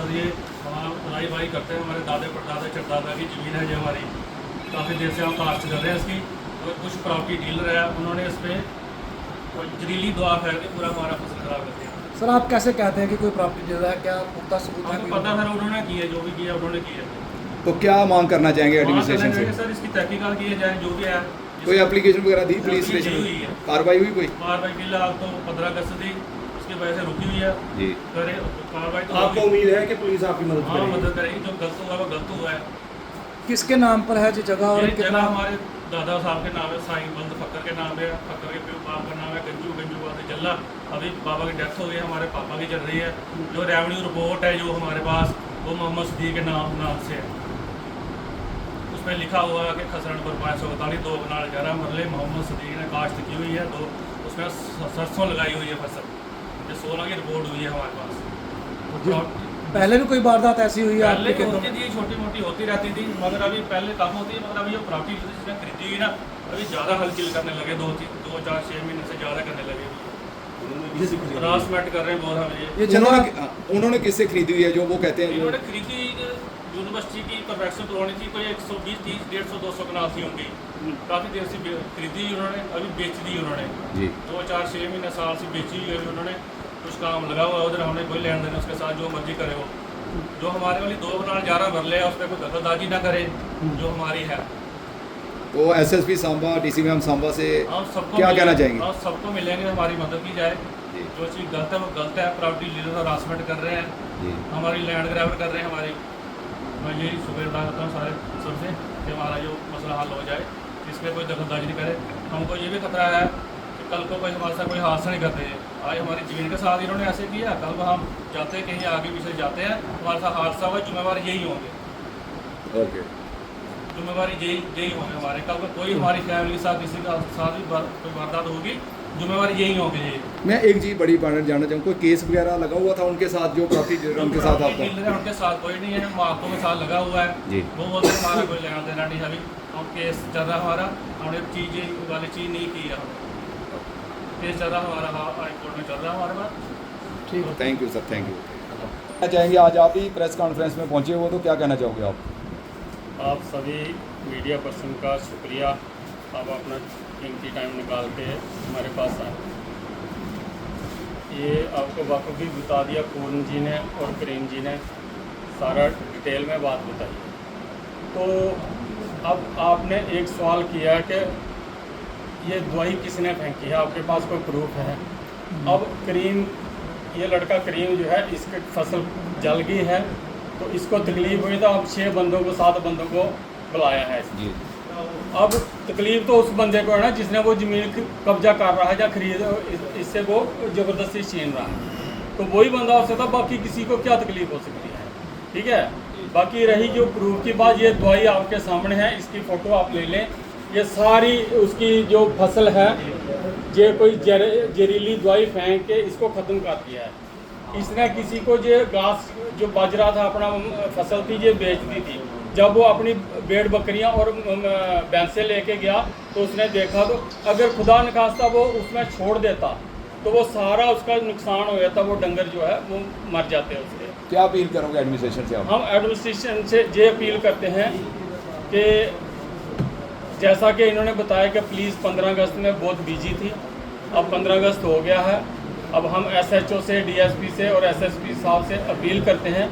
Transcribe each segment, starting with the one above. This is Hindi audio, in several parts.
सर ये हमारा खुदाई भाई करते हैं, हमारे दादे परदादा चरदादा की ज़मीन है जो हमारी काफ़ी देर से हम काश्त कर रहे हैं इसकी। और कुछ प्रॉपर्टी डीलर है, उन्होंने इस पर जहरीली दवा फैल के पूरा हमारा फसल खराब कर दिया। सर आप कैसे कहते हैं कि कोई प्रॉपर्टी डीलर है, क्या पुख्ता सबूत है? हमको पता सर उन्होंने किया, जो भी किया उन्होंने किया। तो क्या मांग करना चाहेंगे वहाँ एडमिनिस्ट्रेशन करना चाहिए से? सर, इसकी तहकीकात की जाए जो भी है। कोई एप्लीकेशन वगैरह दी पुलिस स्टेशन हुई में? है कार्रवाई हुई कोई? कार्रवाई फिलहाल तो 15 अगस्त थी, उसकी वजह से रुकी हुई है। जी। करे कार्रवाई तो आपको होगी। उम्मीद है कि पुलिस आपकी मदद हाँ करेगी? मदद करेगी, जो गलत हुआ वो गलत हुआ है। किसके नाम पर है जो जगह और ये कितना? जगह हमारे दादा साहब के नाम है, साईं बंद फक्कर के नाम है, फक्कर के प्यो बाप का नाम है गंजू, गंजू बात जल्ला। अभी बाबा की डेथ हो गई, हमारे पापा की चल रही है। जो रेवेन्यू रिपोर्ट है जो हमारे पास, वो मोहम्मद सदीक के नाम से है। उसमें लिखा हुआ है कि खसरन पर 541 2 कनाल 11 मरले मोहम्मद सदीक ने काश्त की हुई है, तो उसमें सरसों लगाई हुई है फसल। ये 16 की रिपोर्ट हुई है हमारे पास। पहले भी कोई वारदात ऐसी हुई है पहले आपके होती खेतों में? थी, छोटी मोटी होती रहती थी, मगर अभी पहले कम होती है। मगर अभी जो प्रॉपर्टी जिसने खरीदी हुई ना, अभी ज़्यादा हलचल करने लगे, 2 4 6 महीने से ज़्यादा करने लगे, हरासमेंट कर रहे हैं बहुत हमें। ये जगह उन्होंने किससे खरीदी हुई है जो वो कहते हैं? इन्होंने खरीदी यूनिवर्सिटी की परफेक्शन कॉलोनी थी, कोई 120 30 150 200 कनाल थी उनकी। काफ़ी देर से खरीदी उन्होंने, अभी बेच दी उन्होंने। जी। 2 4 6 महीने साल से बेची हुई है उन्होंने। कुछ काम लगा हुआ है उधर, हमने कोई लेन देन उसके साथ, जो मर्जी करे वो। जो हमारे वाली 2 कनाल 11 भर ले, उस पर कोई दखलंदाजी ना करे जो हमारी है। तो SSP Samba, DC ma'am Samba से हम सबको क्या कहना चाहेंगे? हम सबको मिलेंगे, हमारी मदद की जाए। जी। जो चीज़ गलत है वो गलत है। प्रॉपर्टी डीलर हरासमेंट कर रहे हैं, जी। हमारी लैंड ग्रैबर कर रहे हैं हमारी। मैं यही सुबह करता हूँ सारे सबसे कि हमारा जो मसला हल हो जाए, इस पर कोई दखलंदाजी नहीं करे। हमको ये भी खतरा है कि कल को कोई हमारे साथ कोई हादसा नहीं करते हैं। आज हमारी ज़मीन के साथ इन्होंने ऐसे किया, कल को हम जाते हैं कहीं आगे पीछे जाते हैं, हमारे साथ हादसा हुआ, जिम्मेवार यही होंगे। ओके। जिम्मेवारी यही होंगे हमारे। कल को कोई हमारी फैमिली के साथ किसी का साथ भी कोई वारदात होगी, जिम्मेवारी यही होंगे। ये मैं एक चीज़ बड़ी बात जानना चाहूँ, कोई केस वगैरह लगा हुआ था उनके साथ, जो प्रॉपर्टी डीलर उनके साथ आपका? डीलर है उनके साथ कोई नहीं है, मार्कों के साथ लगा हुआ है। जी। वो बोलते हैं हमारा कोई लेना देना नहीं है, अभी हम केस चल रहा है हमारा, हमने चीज़ें वाली चीज़ नहीं की है। केस चल रहा है हमारा, हाई कोर्ट में चल रहा है हमारे पास। ठीक है। Thank you sir, thank you. क्या चाहेंगे, आज आप ही प्रेस कॉन्फ्रेंस में पहुंचे हो, तो क्या कहना चाहोगे आप? आप सभी मीडिया पर्सन का शुक्रिया, आप अपना कीमती टाइम निकाल के हमारे पास आए। ये आपको बाखूबी बता दिया पूर्ण जी ने और करीम जी ने, सारा डिटेल में बात बताई। तो अब आपने एक सवाल किया कि ये दवाई किसने फेंकी है, आपके पास कोई प्रूफ है? अब करीम, ये लड़का करीम जो है, इसकी फसल जल गई है, तो इसको तकलीफ हुई, तो अब 6 बंदों को 7 बंदों को बुलाया है। जी। अब तकलीफ तो उस बंदे को है ना जिसने वो ज़मीन कब्जा कर रहा है या खरीद, इससे वो ज़बरदस्ती छीन रहा है, तो वही बंदा हो सकता, बाकी किसी को क्या तकलीफ हो सकती है? ठीक है। बाकी रही जो प्रूफ की बात, ये दवाई आपके सामने है, इसकी फ़ोटो आप ले लें। ये सारी उसकी जो फसल है, ये कोई जहरीली दवाई फेंक के इसको ख़त्म कर दिया है। इसने किसी को जो घास जो बाजरा था, अपना फसल थी, ये बेच दी थी। जब वो अपनी भेड़ बकरियां और भैंसें लेके गया, तो उसने देखा, तो अगर खुदा न खास्ता वो उसमें छोड़ देता, तो वो सारा उसका नुकसान हो जाता, वो डंगर जो है वो मर जाते हैं उसके। क्या अपील करोगे एडमिनिस्ट्रेशन से आप? हम एडमिनिस्ट्रेशन से ये अपील करते हैं कि जैसा कि इन्होंने बताया कि पुलिस 15 अगस्त में बहुत बिजी थी, अब 15 अगस्त हो गया है। अब हम SHO से, DSP से और SSP साहब से अपील करते हैं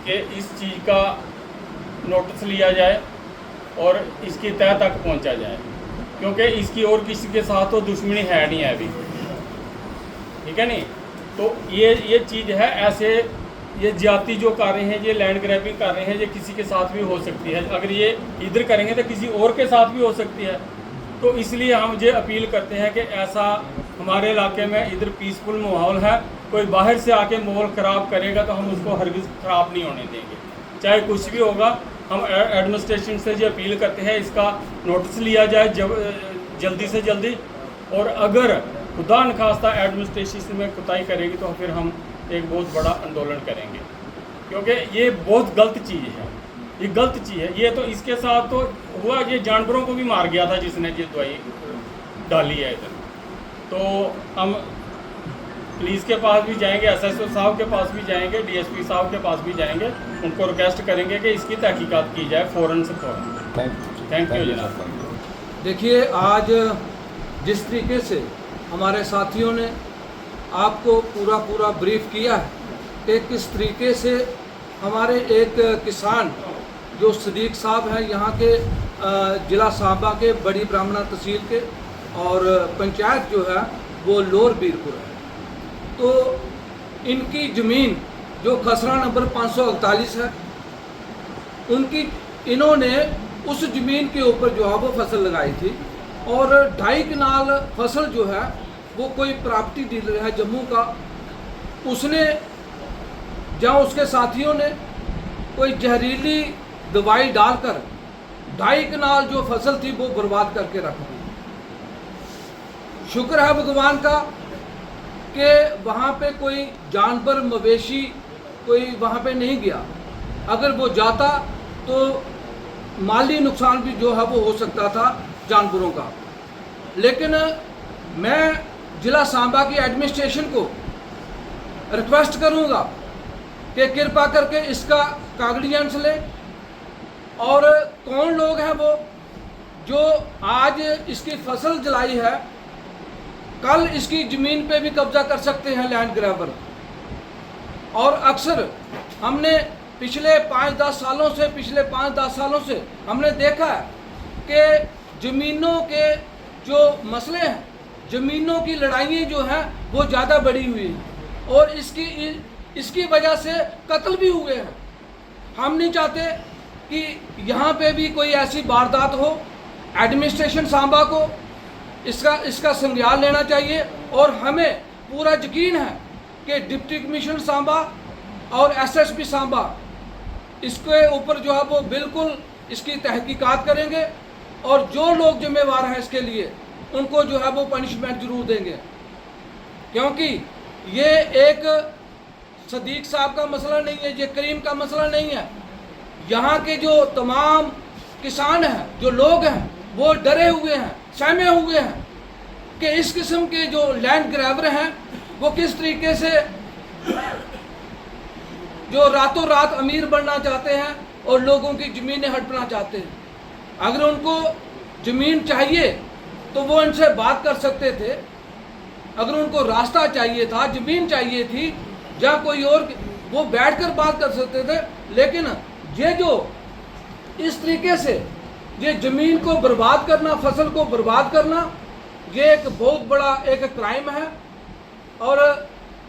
कि इस चीज़ का नोटिस लिया जाए और इसकी तह तक पहुंचा जाए, क्योंकि इसकी और किसी के साथ तो दुश्मनी है नहीं है अभी, ठीक है नहीं? तो ये चीज़ है, ऐसे ये ज्यादती जो कर रहे हैं, ये लैंड ग्रैबिंग कर रहे हैं, ये किसी के साथ भी हो सकती है। अगर ये इधर करेंगे तो किसी और के साथ भी हो सकती है। तो इसलिए हम ये अपील करते हैं कि ऐसा हमारे इलाके में इधर पीसफुल माहौल है, कोई बाहर से आके माहौल ख़राब करेगा तो हम उसको हरगिज़ ख़राब नहीं होने देंगे, चाहे कुछ भी होगा। हम एडमिनिस्ट्रेशन से ये अपील करते हैं, इसका नोटिस लिया जाए जल्दी से जल्दी, और अगर खुदा न खास्ता एडमिनिस्ट्रेशन में कोताही करेगी तो फिर हम एक बहुत बड़ा आंदोलन करेंगे, क्योंकि ये बहुत गलत चीज़ है, ये गलत चीज़ है। ये तो इसके साथ तो हुआ, ये जानवरों को भी मार गया था जिसने ये दवाई डाली है इधर। तो हम पुलिस के पास भी जाएंगे, एसएसओ साहब के पास भी जाएंगे, डीएसपी साहब के पास भी जाएंगे, उनको रिक्वेस्ट करेंगे कि इसकी तहकीकात की जाए फ़ौरन से फ़ौरन। थैंक यू जनाब। देखिए, आज जिस तरीके से हमारे साथियों ने आपको पूरा ब्रीफ किया है कि किस तरीके से हमारे एक किसान जो सदीक साहब हैं यहाँ के ज़िला साहबा के बड़ी ब्राह्मणा तहसील के, और पंचायत जो है वो लोअर बीरपुर है, तो इनकी ज़मीन जो खसरा नंबर 541 है, उनकी इन्होंने उस ज़मीन के ऊपर जो है वो फसल लगाई थी, और 2.5 कनाल फसल जो है वो कोई प्रॉपर्टी डीलर है जम्मू का, उसने जहाँ उसके साथियों ने कोई जहरीली दवाई डालकर 2.5 कनाल जो फसल थी वो बर्बाद करके रख दी। शुक्र है भगवान का कि वहाँ पे कोई जानवर मवेशी कोई वहाँ पे नहीं गया, अगर वो जाता तो माली नुकसान भी जो है वो हो सकता था जानवरों का। लेकिन मैं ज़िला सांबा की एडमिनिस्ट्रेशन को रिक्वेस्ट करूँगा कि कृपा करके इसका कागज़ियात ले, और कौन लोग हैं वो जो आज इसकी फसल जलाई है, कल इसकी ज़मीन पे भी कब्जा कर सकते हैं लैंड ग्रैबर। और अक्सर हमने पिछले 5-10 सालों से हमने देखा है कि ज़मीनों के जो मसले हैं, ज़मीनों की लड़ाइयाँ जो हैं वो ज़्यादा बढ़ी हुई हैं, और इसकी वजह से कत्ल भी हुए हैं। हम नहीं चाहते कि यहाँ पे भी कोई ऐसी वारदात हो। एडमिनिस्ट्रेशन सांबा को इसका संज्ञान लेना चाहिए, और हमें पूरा यकीन है कि डिप्टी कमिश्नर सांबा और एसएसपी सांबा इसके ऊपर जो है वो बिल्कुल इसकी तहकीकात करेंगे, और जो लोग जिम्मेवार हैं इसके लिए उनको जो है वो पनिशमेंट जरूर देंगे, क्योंकि ये एक सदीक साहब का मसला नहीं है, ये करीम का मसला नहीं है। यहाँ के जो तमाम किसान हैं, जो लोग हैं, वो डरे हुए हैं, सहमे हुए हैं कि इस किस्म के जो लैंड ग्रैबर हैं वो किस तरीके से जो रातों रात अमीर बनना चाहते हैं और लोगों की ज़मीनें हड़पना चाहते हैं। अगर उनको ज़मीन चाहिए तो वो इनसे बात कर सकते थे, अगर उनको रास्ता चाहिए था, ज़मीन चाहिए थी या कोई और, वो बैठकर बात कर सकते थे। लेकिन ये जो इस तरीके से ये ज़मीन को बर्बाद करना, फसल को बर्बाद करना, ये एक बहुत बड़ा एक क्राइम है। और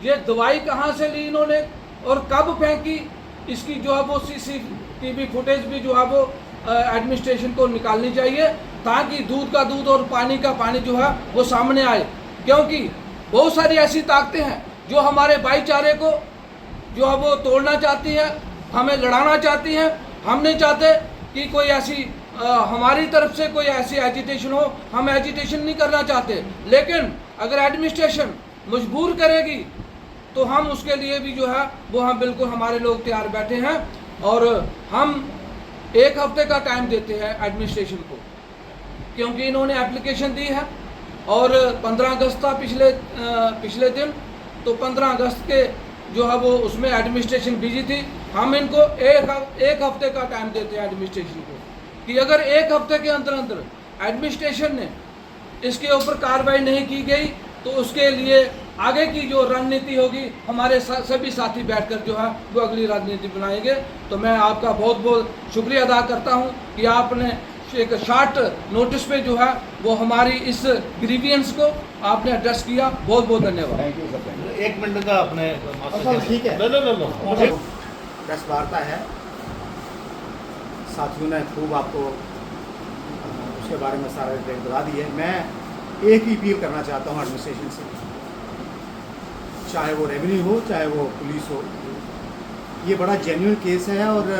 ये दवाई कहाँ से ली इन्होंने और कब फेंकी, इसकी जो है वो CCTV फुटेज भी जो है वो एडमिनिस्ट्रेशन को निकालनी चाहिए, ताकि दूध का दूध और पानी का पानी जो है वो सामने आए। क्योंकि बहुत सारी ऐसी ताकतें हैं जो हमारे भाईचारे को जो है वो तोड़ना चाहती हैं, हमें लड़ाना चाहती हैं। हम नहीं चाहते कि कोई ऐसी हमारी तरफ से कोई ऐसी एजिटेशन हो, हम एजिटेशन नहीं करना चाहते। लेकिन अगर एडमिनिस्ट्रेशन मजबूर करेगी तो हम उसके लिए भी जो है वो हम बिल्कुल हमारे लोग तैयार बैठे हैं। और हम 1 हफ्ते का टाइम देते हैं एडमिनिस्ट्रेशन को, क्योंकि इन्होंने एप्लीकेशन दी है और 15 अगस्त था पिछले दिन, तो 15 अगस्त के जो है वो उसमें एडमिनिस्ट्रेशन बिजी थी। हम इनको एक हफ्ते का टाइम देते हैं एडमिनिस्ट्रेशन को, कि अगर 1 हफ्ते के अंदर अंदर एडमिनिस्ट्रेशन ने इसके ऊपर कार्रवाई नहीं की गई तो उसके लिए आगे की जो रणनीति होगी हमारे सभी साथी बैठकर जो है वो अगली रणनीति बनाएंगे। तो मैं आपका बहुत बहुत शुक्रिया अदा करता हूं कि आपने एक शॉर्ट नोटिस पे जो है वो हमारी इस ग्रीवियंस को आपने एड्रेस किया। बहुत बहुत धन्यवाद। Thank you sir. 1 मिनट का अपने ठीक है। लो। प्रेस वार्ता है, साथियों ने खूब आपको उसके बारे में सारा डिटेल बता दी है। मैं एक ही अपील करना चाहता हूँ एडमिनिस्ट्रेशन से, चाहे वो रेवेन्यू हो चाहे वो पुलिस हो, ये बड़ा जेन्युइन केस है और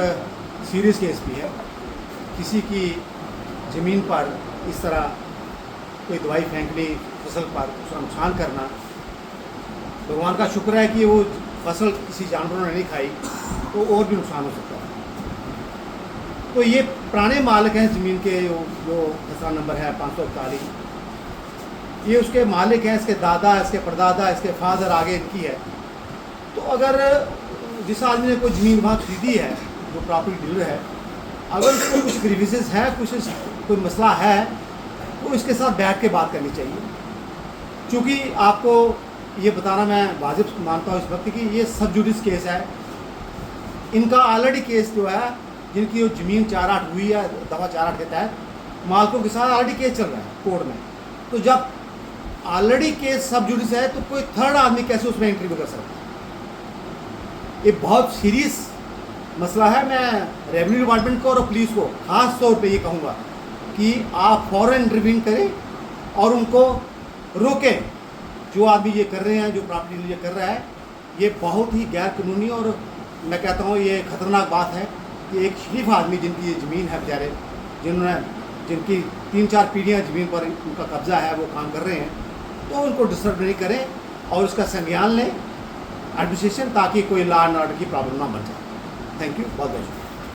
सीरियस केस भी है। किसी की ज़मीन पर इस तरह कोई दवाई फेंकनी, फसल पर उसका नुकसान करना, भगवान का शुक्र है कि वो फसल किसी जानवरों ने नहीं खाई, तो और भी नुकसान हो सकता है। तो ये पुराने मालिक हैं ज़मीन के, जो खसरा नंबर है 541, ये उसके मालिक हैं, इसके दादा, इसके परदादा, इसके फादर, आगे इनकी है। तो अगर जिस आदमी ने कोई ज़मीन वहाँ खरीदी है, जो प्रॉपर्टी डीलर है, अगर उसको कुछ ग्रीवेंसेस है, कोई मसला है, तो इसके साथ बैठ के बात करनी चाहिए। क्योंकि आपको ये बताना मैं वाजिब मानता हूँ इस वक्त कि ये सब जुडिस केस है। इनका ऑलरेडी केस जो है, जिनकी वो ज़मीन 4-8 हुई है दफ़ा 4-8 के तहत, मालकों के साथ ऑलरेडी केस चल रहा है कोर्ट में। तो जब ऑलरेडी केस सब जुडिस है तो कोई थर्ड आदमी कैसे उसमें इंटरव्यू कर सकता है? ये बहुत सीरियस मसला है। मैं रेवेन्यू डिपार्टमेंट को और पुलिस को ख़ास तौर पे ये कहूँगा कि आप फ़ौरन इंटरव्यून करें और उनको रोकें। जो आदमी ये कर रहे हैं, जो प्रॉपर्टी ये कर रहा है, ये बहुत ही गैर कानूनी और मैं कहता हूँ ये ख़तरनाक बात है कि एक शरीफ आदमी जिनकी ये ज़मीन है, बेचारे जिनकी 3-4 पीढ़ियाँ ज़मीन पर उनका कब्ज़ा है, वो काम कर रहे हैं, तो उनको डिस्टर्ब नहीं करें और उसका संज्ञान लें एडमिनिस्ट्रेशन, ताकि कोई लॉ एंड ऑर्डर की प्रॉब्लम ना बन जाए। थैंक यू, बहुत बहुत शुक्रिया।